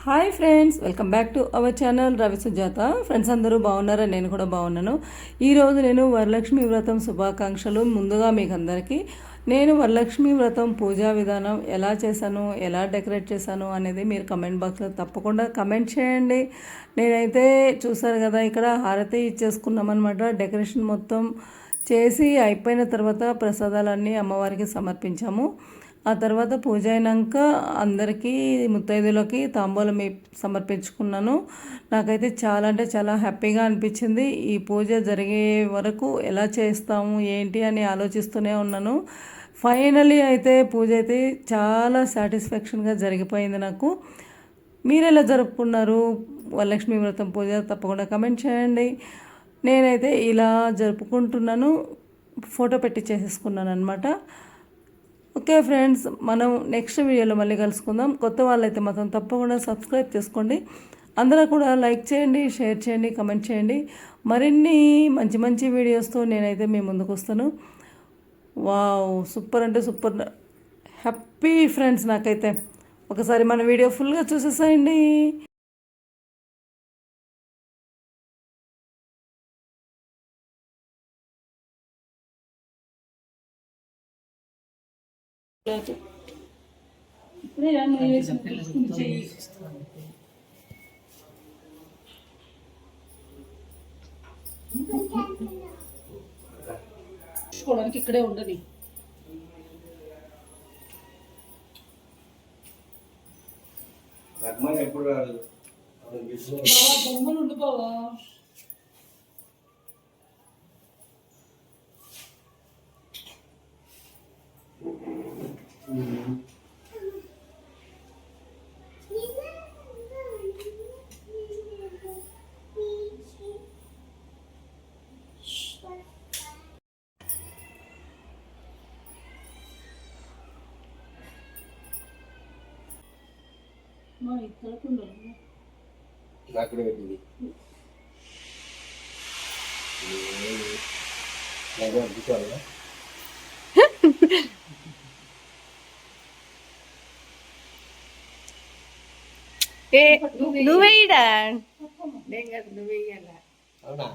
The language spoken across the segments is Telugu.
Hi friends, welcome back to our channel Ravi Sujatha. Friends అందరూ బాగున్నారా? నేను కూడా బాగున్నాను. ఈరోజు నేను వరలక్ష్మి వ్రతం శుభాకాంక్షలు. ముందుగా మీకు అందరికీ నేను వరలక్ష్మి వ్రతం పూజా విధానం ఎలా చేశాను, ఎలా డెకరేట్ చేశాను అనేది మీరు కమెంట్ బాక్స్లో తప్పకుండా కమెంట్ చేయండి. నేనైతే చూసారు కదా, ఇక్కడ హారతి ఇచ్చేసుకున్నామన్నమాట. డెకరేషన్ మొత్తం చేసి అయిపోయిన తర్వాత ప్రసాదాలన్నీ అమ్మవారికి సమర్పించాము. ఆ తర్వాత పూజ అయినాక అందరికీ ముత్తైదులకి తాంబూలం సమర్పించుకున్నాను. నాకైతే చాలా అంటే చాలా హ్యాపీగా అనిపించింది. ఈ పూజ జరిగే వరకు ఎలా చేస్తాము ఏంటి అని ఆలోచిస్తూనే ఉన్నాను. ఫైనలీ అయితే పూజ అయితే చాలా సాటిస్ఫాక్షన్గా జరిగిపోయింది నాకు. మీరు ఎలా జరుపుకున్నారు వరలక్ష్మి వ్రతం పూజ? తప్పకుండా కమెంట్ చేయండి. నేనైతే ఇలా జరుపుకుంటున్నాను. ఫోటో పెట్టి చేసేసుకున్నాను అనమాట. ఓకే ఫ్రెండ్స్, మనం నెక్స్ట్ వీడియోలో మళ్ళీ కలుసుకుందాం. కొత్త వాళ్ళైతే మాత్రం తప్పకుండా సబ్స్క్రైబ్ చేసుకోండి. అందరూ కూడా లైక్ చేయండి, షేర్ చేయండి, కమెంట్ చేయండి. మరిన్ని మంచి మంచి వీడియోస్తో నేనైతే మీ ముందుకు వస్తాను. వావ్, సూపర్ అంటే సూపర్ హ్యాపీ ఫ్రెండ్స్. నాకైతే ఒకసారి మన వీడియో ఫుల్గా చూసేసేయండి. చూసుకోవడానికి ఇక్కడే ఉండని. బొమ్మలు ఉండిపోవా? నువ్వేయడా? నువ్వేయాల. అవునా?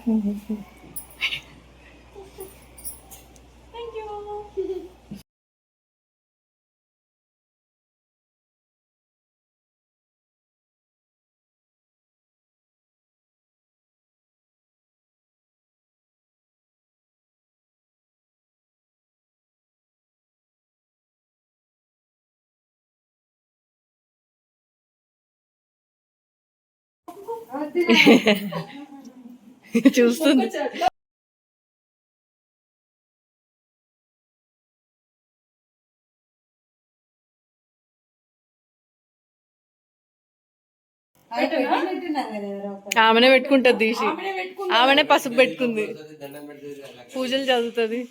Thank you. చూస్తుంది. ఆమెనే పెట్టుకుంటది తీసి, ఆమెనే పసుపు పెట్టుకుంది, పూజలు చదువుతుంది.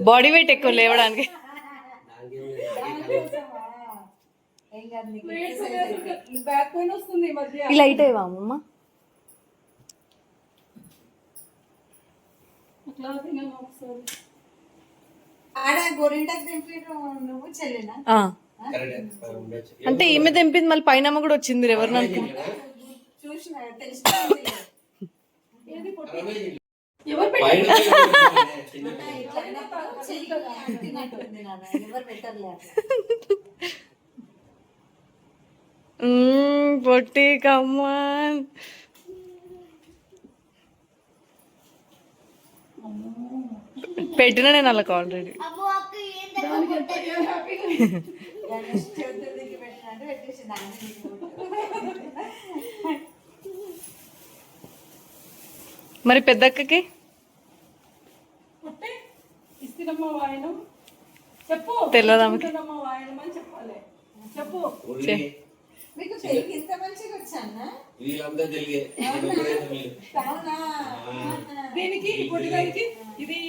బాడీ వెయిట్ ఎక్కువ లేవడానికి. ఇలా అయితే అమ్మమ్మ అంటే ఈమె తెంపింది, మళ్ళీ పైన కూడా వచ్చింది. ఎవరిని అనుకుంటా పొట్టి కమ్మాన్. పెట్టినా నేను వాళ్ళకి ఆల్రెడీ. మరి పెద్దక్కకి తెలియదు ఆమెకి. దీనికి పొట్టిదానికి ఇది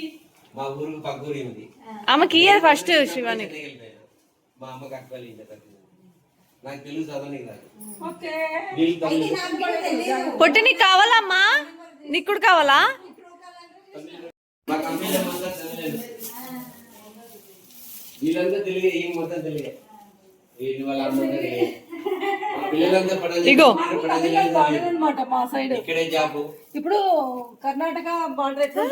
మా ఊరు పక్కూరి ఉంది. ఆమెకి ఇయ్యాలి ఫస్ట్ శివాని. మా అమ్మకి అక్కలు నాకు తెలుగు చదవనికి రాదు. పొట్టి నీకు కావాలా అమ్మా? నీకు కూడా కావాలా? మా కంపెనీలో మొత్తం చదవలేదు. వీళ్ళంతా తెలుగే, ఏం మొత్తం తెలుగే. వీళ్ళు వాళ్ళ అమ్మంటారు పిల్లలంతా అనమాట మా సైడ్. ఇక్కడే జాబ్. ఇప్పుడు కర్ణాటక బార్డర్ ఎక్కడ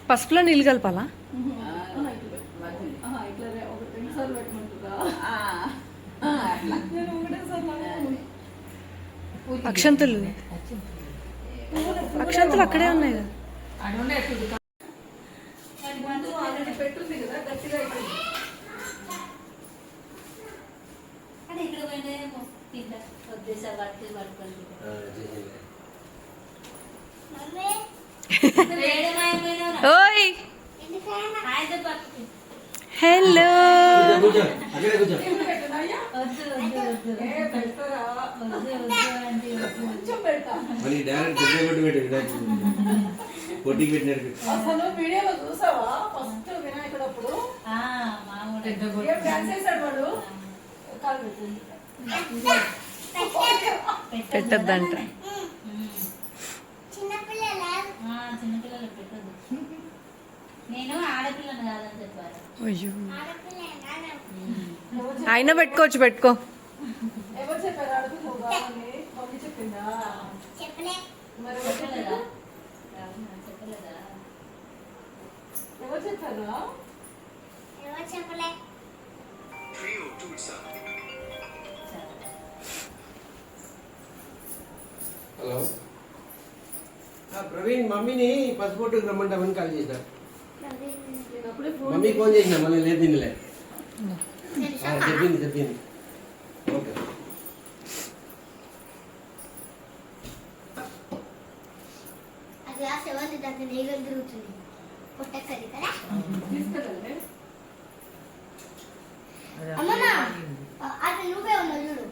పసుపులో నీళ్ళు కలపాలా? అక్షంతులు అక్షంతులు అక్కడే ఉన్నాయి కదా. ఓయ్ హలో అసలు వీడియోలో చూసావా ఫస్ట్ వినాయకుడు అప్పుడు డాన్స్ చేశాడు వాడు. పెట్టద్దంట. చిన్నపిల్లలకు పెట్టదు. నేను ఆడపిల్లను కాదని చెప్పారు. అయ్యో అయినా పెట్టుకోవచ్చు, పెట్టుకో. ఎవరు చెప్పారు ఆడపిల్లలు కాదని? మమ్మీ చెప్పిందా? మరి చెప్పలేదా? ఎవరు చెప్పారా? హలో ప్రవీణ్, మమ్మీని పసుపోటుకు రమ్మంటామని కాల్ చేసిన. మమ్మీ ఫోన్ చేసిన, మళ్ళీ లేదు తినలే. చెప్పింది ఓకే. తిరుగుతుంది పొట్టక్కది కదా. అమ్మమ్మ అది నువ్వే ఉన్నావు చూడు.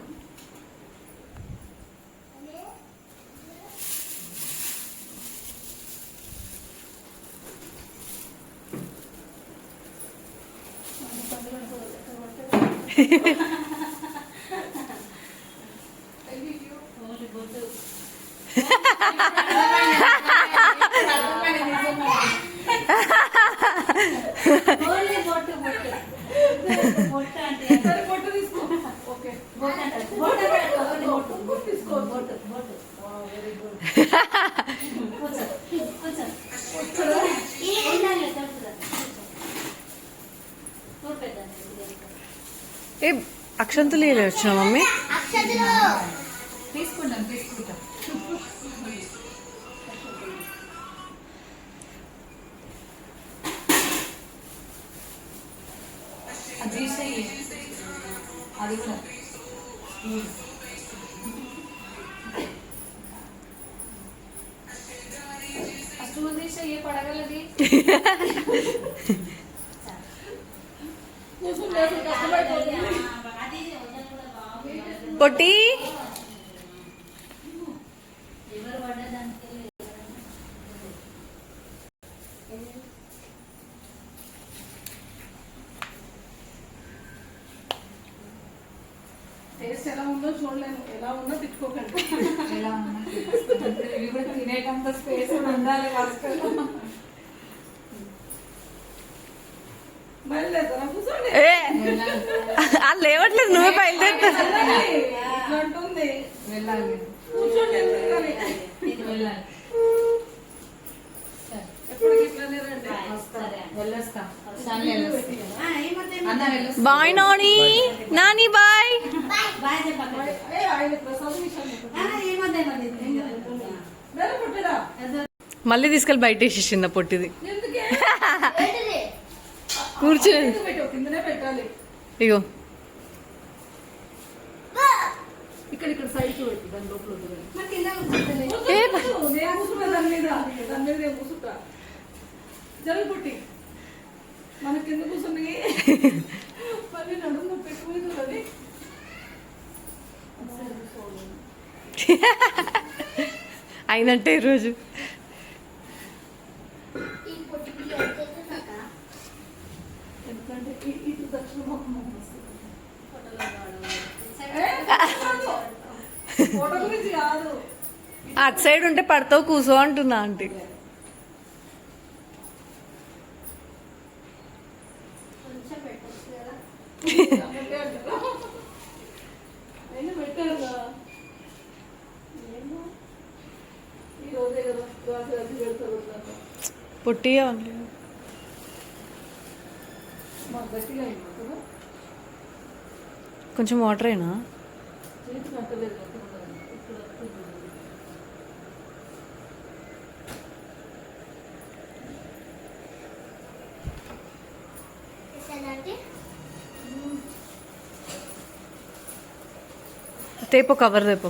ఏ అక్షంతలు వచ్చిన మమ్మీ తీసుకుంటాం. అది కూడా ఫస్ట్ తీసే ఏ పడగలది కూర్చుంటే అసలు కష్టమైపోతుంది. అది వదిన కూడా బాగుంది. పొట్టి ఎవరు పడ్డదానికి టేస్ట్ ఎలా ఉందో చూడలేము, ఎలా ఉందో తిట్టుకోకండి. ఎలా ఉన్నా ఇవి కూడా తినేటంత స్పేస్ ఉండాలి ఫస్ట్. బయలుదేరుతారా? కూర్చోండి. ఏ వాళ్ళు లేవట్లేదు, నువ్వే బయలుదేరుతా. ఇట్లా ఉంటుంది. వెళ్ళాలి కూర్చోండి, ఎందుకు కానీ. వెళ్ళాలి ఎప్పటికి ఇట్లానే రండి. వెళ్ళొస్తా అన్న వెళ్ళొస్తా. Bye Nani, Nani bye. Bye చెప్పండి. ఏ, ఆయన ప్రసాదం ఇచ్చాను. వేరే పుట్టడా? మళ్ళీ తీసుకెళ్ళి బయట వేసేసింది పొట్టిది. ఎందుకే? ఏంటిది? కూర్చో కింద పెట్టు, కిందనే పెట్టాలి. ఇగో ఇక్కడ ఇక్కడ సైడ్ పెట్టు, దాని లోపల వద్దు. మరి కింద కూర్చోండి. ఏ నేను కూర్చున్నా దాని మీద, దాని మీద నేను కూర్చుంటా. జరుగు పుట్టి మనకి ఎందుకు కూర్చుని మళ్ళీ నడుము పెట్టుకుంటుంది అది. అయినట్టే ఈరోజు. ఈ పొట్టి పిల్ల ఎంత చేస్తున్నాక? ఎందుకంటే ఇటు దక్షిణ ముఖం వస్తుంది. ఫోటో గురించి కాదు. అటు సైడ్ ఉంటే పడతావు, కూసో అంటున్నా ఆంటీ. కొంచెం పెట్టచ్చు కదా. అయినా పెట్టారు కదా. ఏమో ఈ రోజే కదా రాత్రి అది పెడతారు. పొట్టి మాకు గట్టిగా అయింది కదా. కొంచెం వాటర్ అయినా. చేతి కట్టలేదు ఇక్కడ. ఇస్తానంటే తేపో కవర్ తేపో.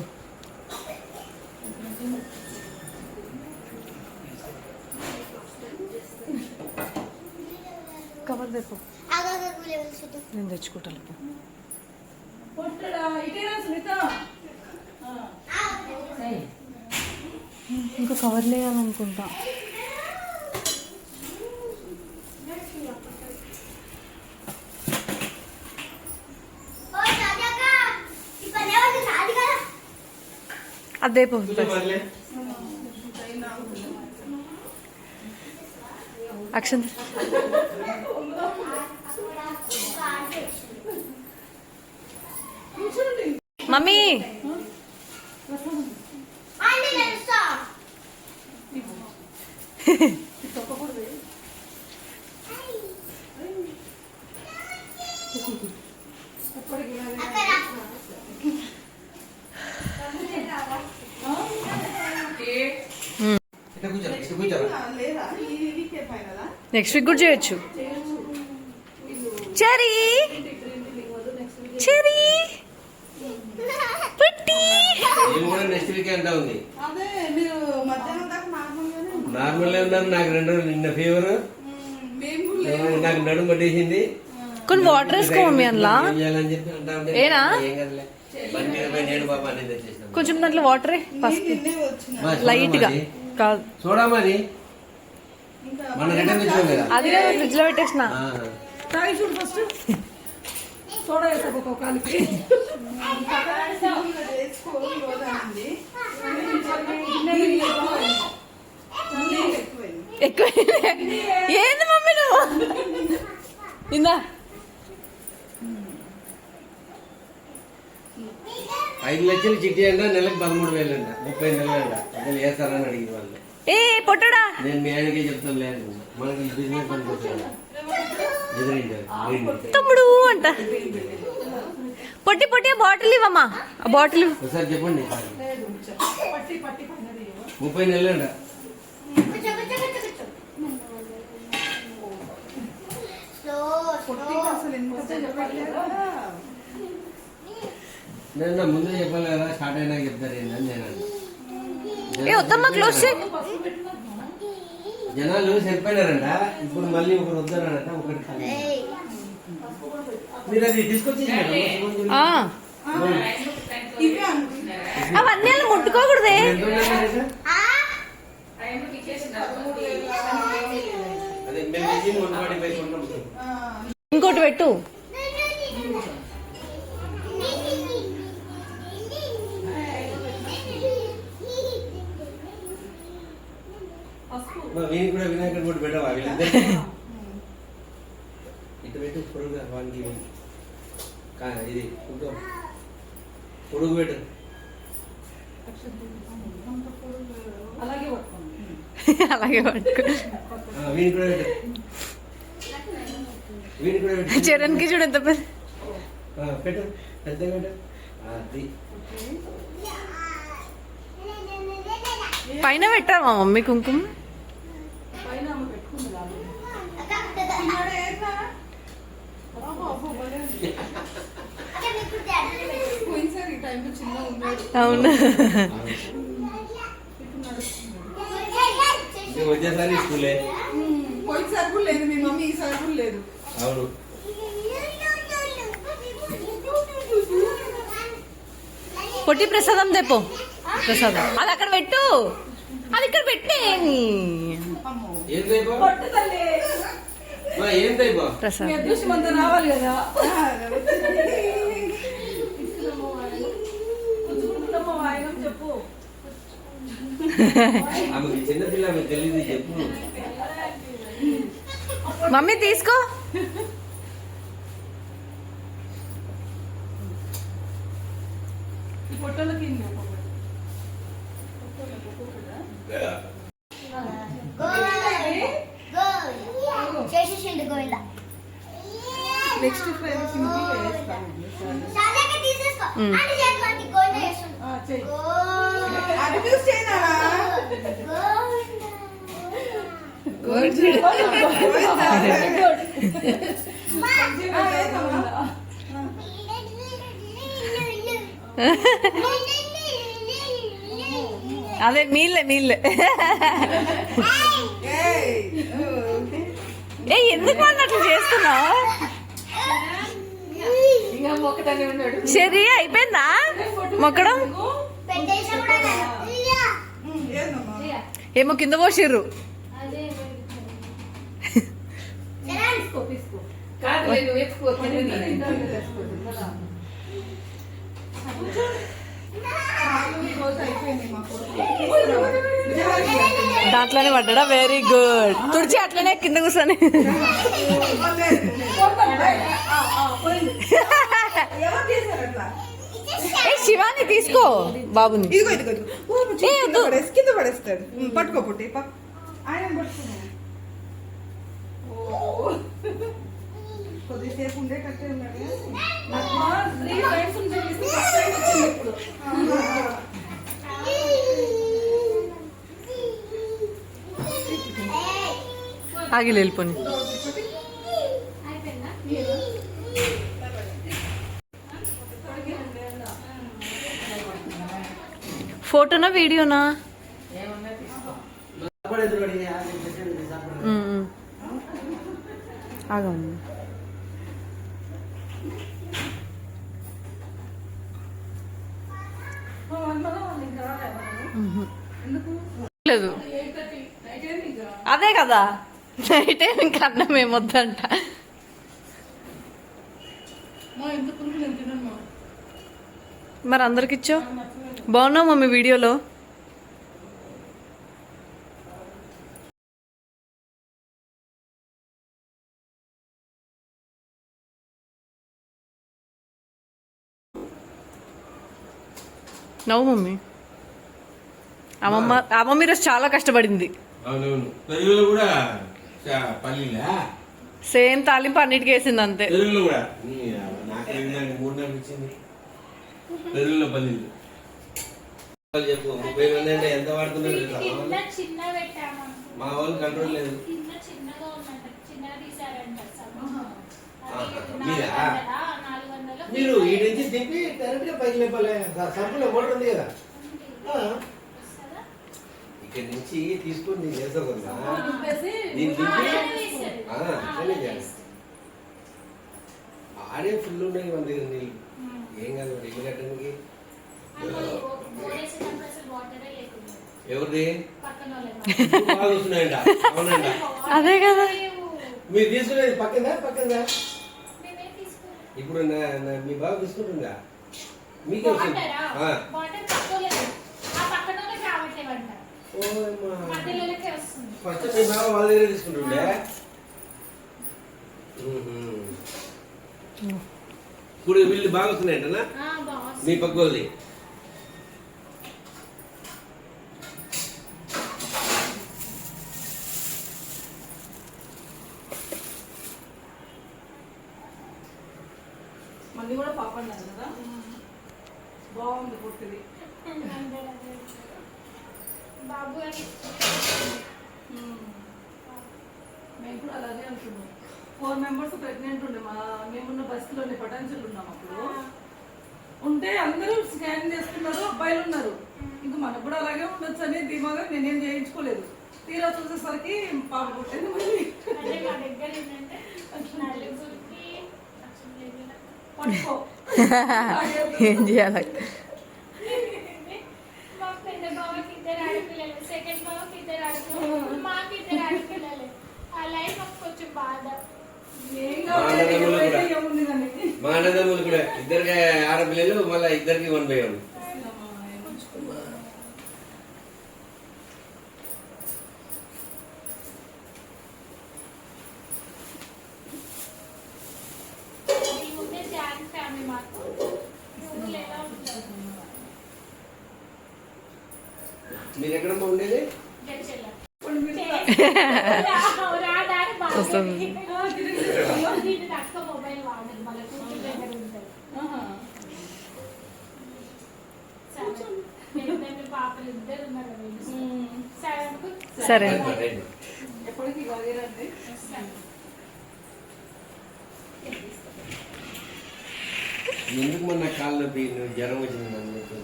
కవర్ తేపో, ఆగాగా లెవెల్ చూద్దాం. నేను తెచ్చుకుంటాను. పొట్టడా ఇటేనా సునీత? ఇంకా కవర్ లేయాలనుకుంటా. ఓ రాజాక ఈ పని ఎవరిది? నాది కదా. అదే పో. అక్షంత మమ్మీ ఆంటీ నడుస్తా. అక్కడ ఇట్లా కూర్చోరా, ఇట్లా కూర్చోరా. నెక్స్ట్ వీక్ కూడా చేయొచ్చు. చెరీ చెరీ పుట్టి. నేను కూడా నెక్స్ట్ వీక్ అంటా ఉంది. అదే మీరు మధ్యాహ్నం దాకా నార్మల్గానే నార్మల్ ఉన్నాను. నాకు 2 రోజులు నిన్న ఫీవర్, నాకు నడుము పట్టేసింది. కొన్ని వాటర్ వేసుకో మమ్మీ అందులో. ఏం చేయాలని చెప్పి అంటా ఉంటే ఏనా? ఏం కదలే. బండి మీద పోయి నేను పాప అనేది తెచ్చేసాను. కొంచెం దాంట్లో వాటర్ పసుపు లైట్ గా కాదు. చూడా మరి మన రిటర్న్ తెచ్చాం కదా. అది కదా ఫ్రిడ్జ్ లో పెట్టేసిన. ఆ. తాగి చూడు ఫస్ట్. సోడా వేసాక ఒక కాలికి. ఎక్కువ ఏంది మమ్మీ నువ్వు ఇందా 5 లక్షలు చిట్టి అంట, నెలకు 13,000 అంట, 30 నెలలు అంట. అసలు వేస్తారని అడిగింది వాళ్ళు. ఏ పొట్టడా నేను మీ ఆయనకే చెప్తాను లేదు, మనకి ఈ బిజినెస్ పనికొచ్చాను ఎదురింటారు. తమ్ముడు అంట. పొట్టి పొట్టి బాటిల్ ఇవ్వమ్మా, ఆ బాటిల్ ఒకసారి చెప్పండి. పట్టి పట్టి పడినది 30 నెలలు అంట. కూర్చో కూర్చో కూర్చో కూర్చో. Slow slow. అసలు ఎంత చెప్పాలి కదా. నేను నా ముందే చెప్పాలి కదా, స్టార్ట్ అయినాక చెప్తారు ఏంటని నేను ఏ వద్దమ్మా క్లోజ్ చేయి. జనాలు సరిపోయినారంట, ఇప్పుడు మళ్ళీ ఒకరు వద్దన్నారంట, ఒకటి ఖాళీ. మీరు అది తీసుకొచ్చి ఆ, అవన్నీ అలా ముట్టుకోకూడదే. అదే మేము తెచ్చి 145 కొన్నాం. ఇంకోటి పెట్టు. వీనికి కూడా వినాయకుడు కూడా పెట్టవా వీళ్ళందరికీ? ఇటు పెట్టు పొడుగుగా వానికి ఇది ఇంకో పొడుగు పెట్టు. అలాగే పట్టుకోండి. అలాగే పట్టుకో. వీనికి కూడా పెట్టు. వీనికి కూడా పెట్టు. చరణ్కి చూడు ఎంత పెద్ద. పెట్టు పెద్దగా పెట్టు. అది పైన పెట్టావా మా మమ్మీ కుంకుమ? పైన ఆమె పెట్టుకుంది కాదు. పోయినసారి ఈ టైంలో చిన్న ఉన్నాడు. అవును. వచ్చేసారి స్కూలే. పోయినసారి కూడా లేదు మీ మమ్మీ, ఈసారి కూడా లేదు. అవును. పొట్టి ప్రసాదం తెపో. ప్రసాదం అది అక్కడ పెట్టు, అది ఇక్కడ పెట్టే. ఏం దైబా? ఏం దైబా? ప్రసాదం అదృష్టం అంతా రావాలి కదా. చెప్పు. ఆమెకి చిన్నపిల్ల, ఆమెకు తెలియదు. చెప్పు. మమ్మీ తీసుకో. ఈ ఫోటోలకి చేసేసిండు గోవింద. నెక్స్ట్ ఫ్రైడే సింపుల్ వేస్తాను. సాదాగా తీసేసుకో. అది చేద్దాం గోవింద చేస్తుంది. చెయ్యి. గోవింద. అది చూసి చేయనా? అదే మీళ్ళే మీళ్ళే. ఏ ఎందుకు అన్నట్లు చేస్తున్నావు? ఇంకా మొక్కటానే ఉన్నాడు. సరే అయిపోయిందా మొక్కడం? పెట్టేసా కూడా ఏమో కింద పోసిర్రు. తీసుకో. కాదు లేదు, ఎత్తుకో. దాంట్లోనే పడ్డా. Very good. తుడిచి అట్లనే కింద కూర్చొని. ఏ శివాని తీసుకో బాబుని. ఇదిగో ఇదిగో ఇదిగో. కింద పడేస్తాడు. పట్టుకో పుట్టి. ఆయన పట్టుకున్నాను. కొద్దిసేపు ఉండేటట్టే ఉన్నాడు. ఆగిలి వెళ్ళిపోయి. ఫోటోనా వీడియోనా? ఆగండి. లేదు అదే కదా నైట్ ఇంకా అన్నం ఏమొద్దంట. మరి అందరికి ఇచ్చో. బాగున్నావు మమ్మీ వీడియోలో. నవ్వు మమ్మీ. అమ్మమ్మ ఈరోజు చాలా కష్టపడింది. అవునవును. పెరుగులో కూడా పల్లీలా సేమ్ తాలింపు అన్నిటికీ వేసింది అంతే. పెరుగులో కూడా నాకు 3 నెలలు ఇచ్చింది. పెరుగులో పల్లీలు చెప్పు. 30 మంది అంటే ఎంత వాడుతున్నారు? మా వాళ్ళు కంట్రోల్ లేదు. మీరు ఈ నుంచి దింపి డైరెక్ట్ గా పైకి లేపాలి. సంపులో మోటార్ ఉంది కదా. ఇక్కడి నుంచి తీసుకొని నేను చేస్తాను దింపేసి దీన్ని దింపి వేస్తారు. అట్లనే చేయాలి. ఆడే ఫుల్ ఉన్నాయి మన దగ్గర నీళ్ళు. ఏం కాదు మరి ఇల్లు కట్టడానికి. బోరేసేటప్పుడు అసలు వాటరే లేకుండా ఎవరిది పక్కన బాగా వస్తున్నాయంట. అవునంట. అదే కదా. మీరు తీసుకునేది పక్కన పక్కన మేమే తీసుకోవాలి. ఇప్పుడు మీ బాగా తీసుకుంటుందా మీకే వచ్చింది. వాటర్ పక్కలేదు. ఆ పక్కన వాళ్ళకి రావట్లేదంట. మధ్యలోకే వస్తుంది. ఫస్ట్ మీ బాగా వాళ్ళ దగ్గర తీసుకుంటుండే. ఇప్పుడు వీళ్ళు బాగా వస్తున్నాయంటనా బాగుంది. మీ పక్క వాళ్ళది. మళ్ళీ కూడా పాపన్నారు కదా, బాగుంది పుట్టిది. బాబు అని మేము కూడా అలాగే అనుకున్నాం. 4 members ప్రెగ్నెంట్ ఉండే మేమున్న బస్సులోనే పటాన్చెలు ఉన్నాం అప్పుడు. ఉంటే అందరూ స్కాన్ చేస్తున్నారు, అబ్బాయిలు ఉన్నారు. ఇంకా మనకు కూడా అలాగే ఉండొచ్చు అని ధీమాగా నేనేం చేయించుకోలేదు. తీరా చూసేసరికి పాప పుట్టింది. మళ్ళీ అంటే మా దగ్గర ఏంటంటే నలుగురికి పట్టుకో ఏం చేయాలి? మా పెద్ద బావకి 2 ఆడపిల్లలు, సెకండ్ బావకి 2 ఆడపిల్లలు, మాకు 2 ఆడపిల్లలు. ఆ లైఫ్ మాకు కొంచెం బాధ. ఏం కావాలి, ఎవరైతే ఏముంది కానీ. మా అన్నదమ్ములు కూడా ఇద్దరికి ఆడపిల్లలు, మళ్ళీ ఇద్దరికి 1/1. ఈ ముందే జాయింట్ ఫ్యామిలీ మాకు. ఊళ్ళో ఎలా ఉంటారు? మీరు ఎక్కడమ్మా ఉండేది? గచ్చెల. ఇప్పుడు మీరు రాదాని బాగా వస్తుంది. దీని అక్క మొబైల్ వాడదు, మళ్ళీ కూతురు దగ్గర ఉంటుంది. సరే పాపలు ఇద్దరు ఉన్నారు కదా. సరే. ఎప్పటికీ కాదేరండి. ఎందుకు మొన్న కాళ్ళు నొప్పి జ్వరం వచ్చింది.